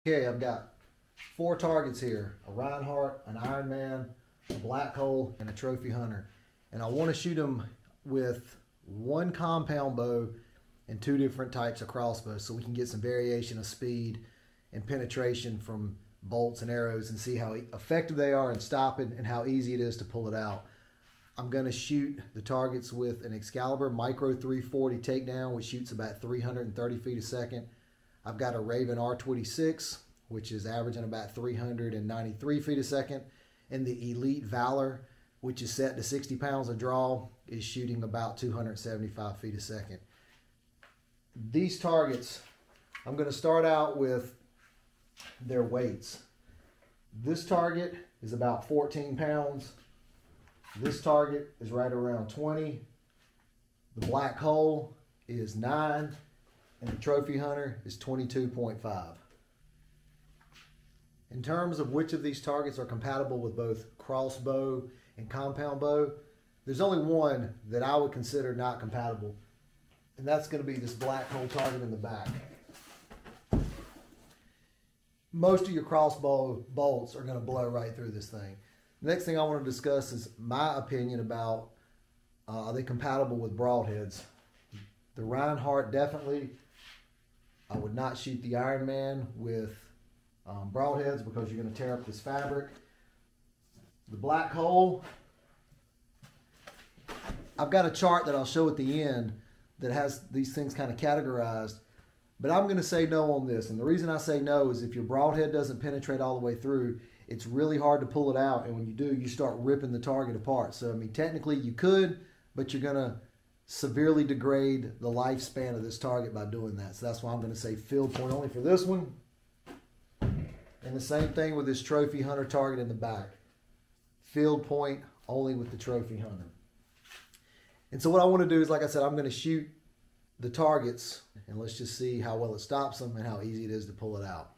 Okay, I've got 4 targets here: a Rinehart, an Ironman, a black hole, and a trophy hunter. And I want to shoot them with 1 compound bow and 2 different types of crossbows so we can get some variation of speed and penetration from bolts and arrows and see how effective they are in stopping and how easy it is to pull it out. I'm going to shoot the targets with an Excalibur Micro 340 takedown, which shoots about 330 feet a second. I've got a Raven R26, which is averaging about 393 feet a second. And the Elite Valor, which is set to 60 pounds of draw, is shooting about 275 feet a second. These targets, I'm going to start out with their weights. This target is about 14 pounds. This target is right around 20. The black hole is 9. And the trophy hunter is 22.5. In terms of which of these targets are compatible with both crossbow and compound bow, there's only one that I would consider not compatible, and that's going to be this black hole target in the back. Most of your crossbow bolts are going to blow right through this thing. The next thing I want to discuss is my opinion about are they compatible with broadheads. The Rinehart definitely. I would not shoot the Ironman with broadheads because you're going to tear up this fabric. The black hole, I've got a chart that I'll show at the end that has these things kind of categorized, but I'm going to say no on this. And the reason I say no is if your broadhead doesn't penetrate all the way through, it's really hard to pull it out, and when you do, you start ripping the target apart. So I mean, technically you could, but you're going to severely degrade the lifespan of this target by doing that. So that's why I'm going to say field point only for this one. And the same thing with this trophy hunter target in the back. Field point only with the trophy hunter. And so what I want to do is, like I said, I'm going to shoot the targets and let's just see how well it stops them and how easy it is to pull it out.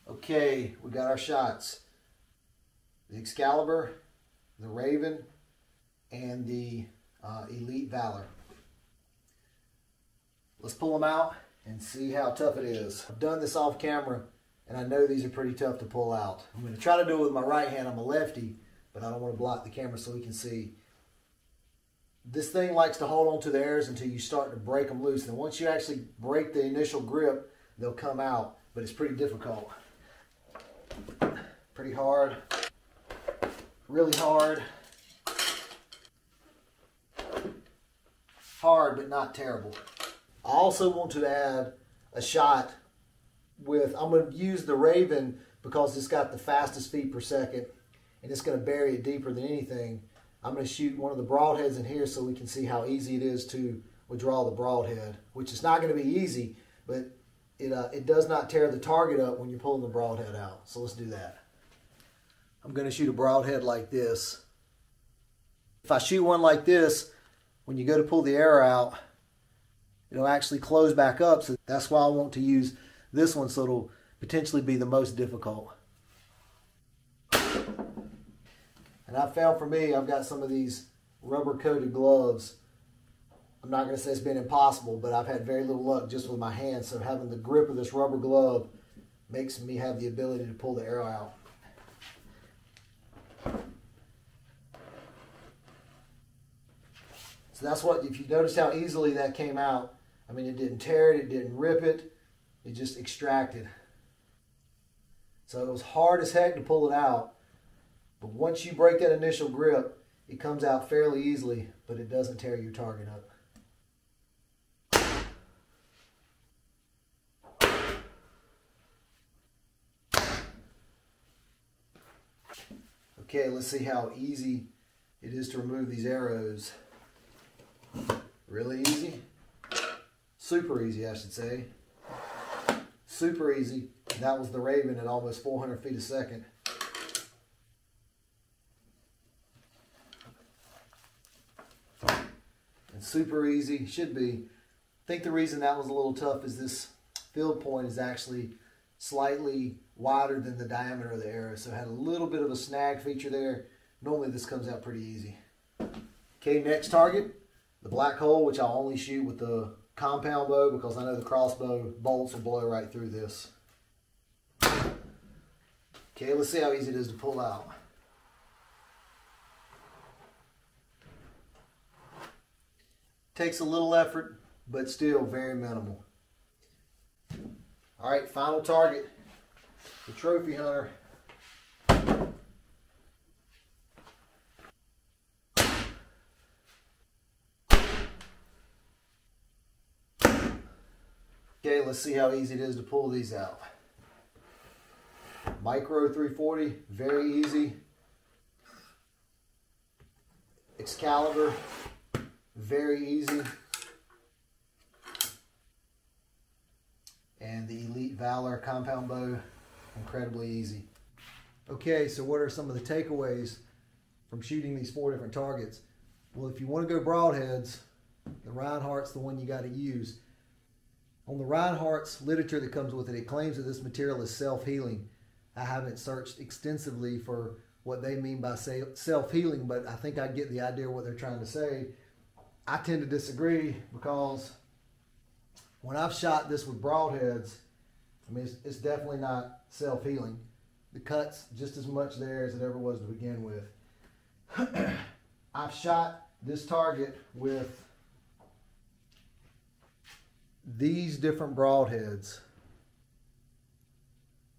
Okay, we got our shots. The Excalibur, the Raven, and the Elite Valor. Let's pull them out and see how tough it is. I've done this off camera, and I know these are pretty tough to pull out. I'm going to try to do it with my right hand. I'm a lefty, but I don't want to block the camera so we can see. This thing likes to hold on to the arrows until you start to break them loose. And once you actually break the initial grip, they'll come out, but it's pretty difficult. Pretty hard, really hard, hard but not terrible. I also want to add a shot with, I'm going to use the Raven because it's got the fastest feet per second and it's going to bury it deeper than anything. I'm going to shoot one of the broadheads in here so we can see how easy it is to withdraw the broadhead, which is not going to be easy, but it does not tear the target up when you're pulling the broadhead out. So let's do that. I'm going to shoot a broadhead like this. If I shoot one like this, when you go to pull the arrow out, it'll actually close back up. So that's why I want to use this one, so it'll potentially be the most difficult. And I found for me, I've got some of these rubber coated gloves. I'm not going to say it's been impossible, but I've had very little luck just with my hands. So having the grip of this rubber glove makes me have the ability to pull the arrow out. So that's what, if you notice how easily that came out, I mean, it didn't tear it, it didn't rip it, it just extracted. So it was hard as heck to pull it out, but once you break that initial grip, it comes out fairly easily, but it doesn't tear your target up. Okay, let's see how easy it is to remove these arrows. Really easy. Super easy, I should say. Super easy. And that was the Raven at almost 400 feet a second. And super easy, should be. I think the reason that was a little tough is this field point is actually slightly wider than the diameter of the arrow, so it had a little bit of a snag feature there. Normally this comes out pretty easy. Okay, next target, the black hole, which I'll only shoot with the compound bow because I know the crossbow bolts will blow right through this. Okay, let's see how easy it is to pull out. Takes a little effort, but still very minimal. All right, final target, the trophy hunter. Okay, let's see how easy it is to pull these out. Micro 340, very easy. Excalibur, very easy. And the Elite Valor compound bow, incredibly easy. Okay, so what are some of the takeaways from shooting these 4 different targets? Well, if you want to go broadheads, the Rinehart's the one you got to use. On the Rinehart's literature that comes with it, it claims that this material is self-healing. I haven't searched extensively for what they mean by self-healing, but I think I get the idea of what they're trying to say. I tend to disagree because when I've shot this with broadheads, I mean, it's definitely not self-healing. The cut's just as much there as it ever was to begin with. I've shot this target with these different broadheads.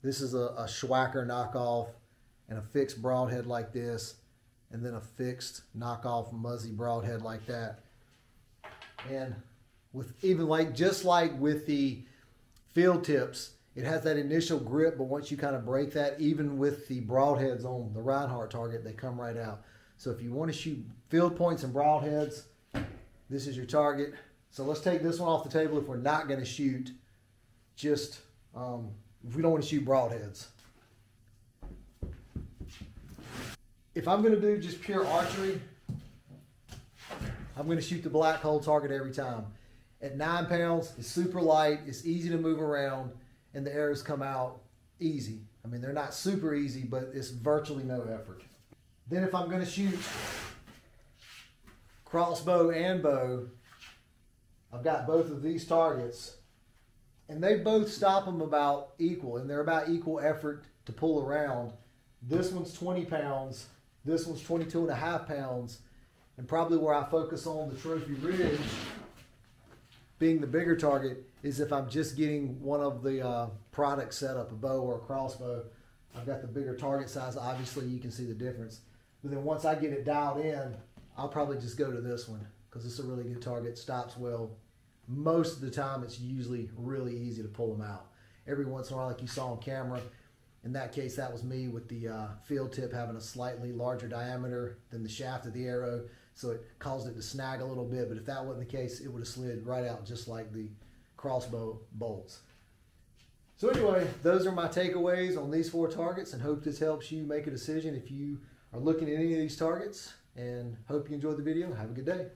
This is a Schwacker knockoff and a fixed broadhead like this, and then a fixed knockoff Muzzy broadhead like that. And with even just like with the field tips, it has that initial grip, but once you kind of break that, even with the broadheads on the Rinehart target, they come right out. So if you want to shoot field points and broadheads, this is your target. So let's take this one off the table if we're not going to shoot just, if we don't want to shoot broadheads. If I'm going to do just pure archery, I'm going to shoot the black hole target every time. At 9 pounds, it's super light, it's easy to move around, and the arrows come out easy. I mean, they're not super easy, but it's virtually no effort. Then if I'm going to shoot crossbow and bow, I've got both of these targets, and they both stop them about equal, and they're about equal effort to pull around. This one's 20 pounds, this one's 22.5 pounds, and probably where I focus on the Trophy Ridge being the bigger target is if I'm just getting one of the products set up, a bow or a crossbow. I've got the bigger target size. Obviously, you can see the difference. But then once I get it dialed in, I'll probably just go to this one because it's a really good target, stops well. Most of the time, it's usually really easy to pull them out. Every once in a while, like you saw on camera, in that case, that was me with the field tip having a slightly larger diameter than the shaft of the arrow, so it caused it to snag a little bit. But if that wasn't the case, it would have slid right out just like the crossbow bolts. So anyway, those are my takeaways on these 4 targets, and hope this helps you make a decision if you are looking at any of these targets, and hope you enjoyed the video. Have a good day.